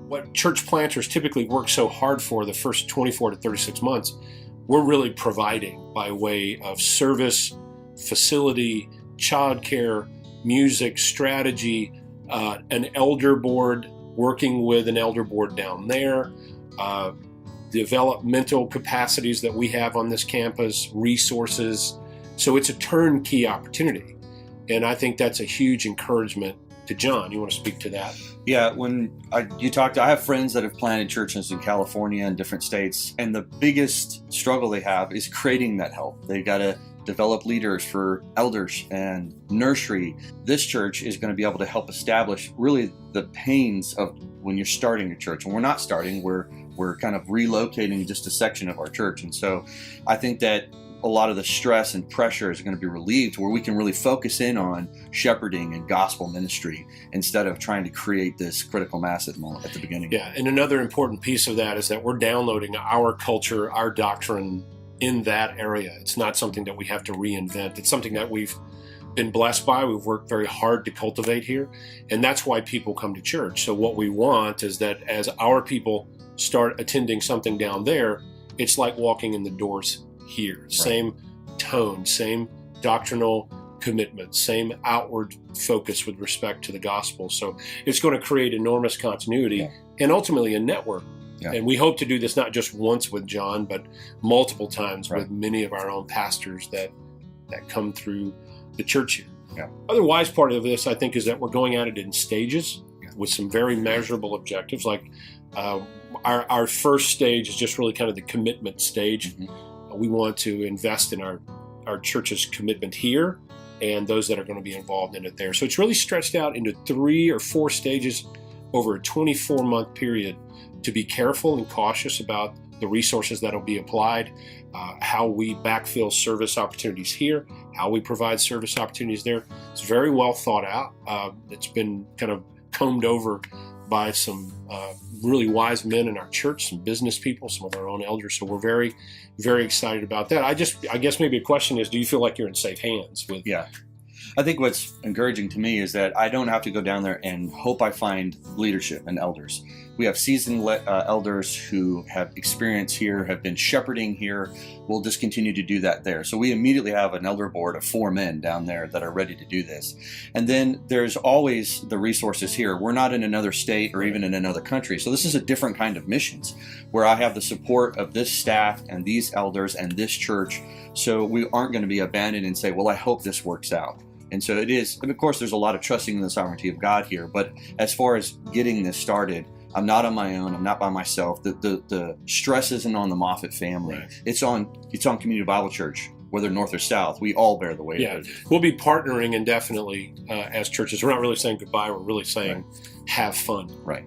what church planters typically work so hard for the first 24 to 36 months, we're really providing by way of service, facility, childcare, music, strategy, an elder board, working with an elder board down there, developmental capacities that we have on this campus, resources. So it's a turnkey opportunity. And I think that's a huge encouragement to John. You want to speak to that? Yeah, I have friends that have planted churches in California and different states, and the biggest struggle they have is creating that help. They got to develop leaders for elders and nursery. This church is going to be able to help establish really the pains of when you're starting a church. And we're not starting, we're kind of relocating just a section of our church. And so I think that a lot of the stress and pressure is going to be relieved, where we can really focus in on shepherding and gospel ministry instead of trying to create this critical mass at the beginning. Yeah, and another important piece of that is that we're downloading our culture, our doctrine in that area. It's not something that we have to reinvent. It's something that we've been blessed by. We've worked very hard to cultivate here, and that's why people come to church. So what we want is that as our people start attending something down there, it's like walking in the doors here. Right. Same tone, same doctrinal commitment, same outward focus with respect to the gospel. So it's going to create enormous continuity and ultimately a network. Yeah. And we hope to do this not just once with John, but multiple times with many of our own pastors that come through the church here. Yeah. Other wise part of this, I think, is that we're going at it in stages with some very measurable objectives. Like our first stage is just really kind of the commitment stage. Mm-hmm. We want to invest in our church's commitment here and those that are going to be involved in it there. So it's really stretched out into 3 or 4 stages over a 24-month period to be careful and cautious about the resources that will be applied, how we backfill service opportunities here, how we provide service opportunities there. It's very well thought out. It's been kind of combed over by some really wise men in our church, some business people, some of our own elders. So we're very, very excited about that. I guess maybe a question is, do you feel like you're in safe hands with? Yeah. I think what's encouraging to me is that I don't have to go down there and hope I find leadership and elders. We have seasoned elders who have experience here, have been shepherding here. We'll just continue to do that there. So we immediately have an elder board of 4 men down there that are ready to do this. And then there's always the resources here. We're not in another state or even in another country. So this is a different kind of missions where I have the support of this staff and these elders and this church. So we aren't going to be abandoned and say, well, I hope this works out. And so it is, and of course, there's a lot of trusting in the sovereignty of God here. But as far as getting this started, I'm not on my own. I'm not by myself. The stress isn't on the Moffitt family. Right. It's on Community Bible Church, whether north or south. We all bear the weight of it. We'll be partnering indefinitely as churches. We're not really saying goodbye. We're really saying have fun. Right.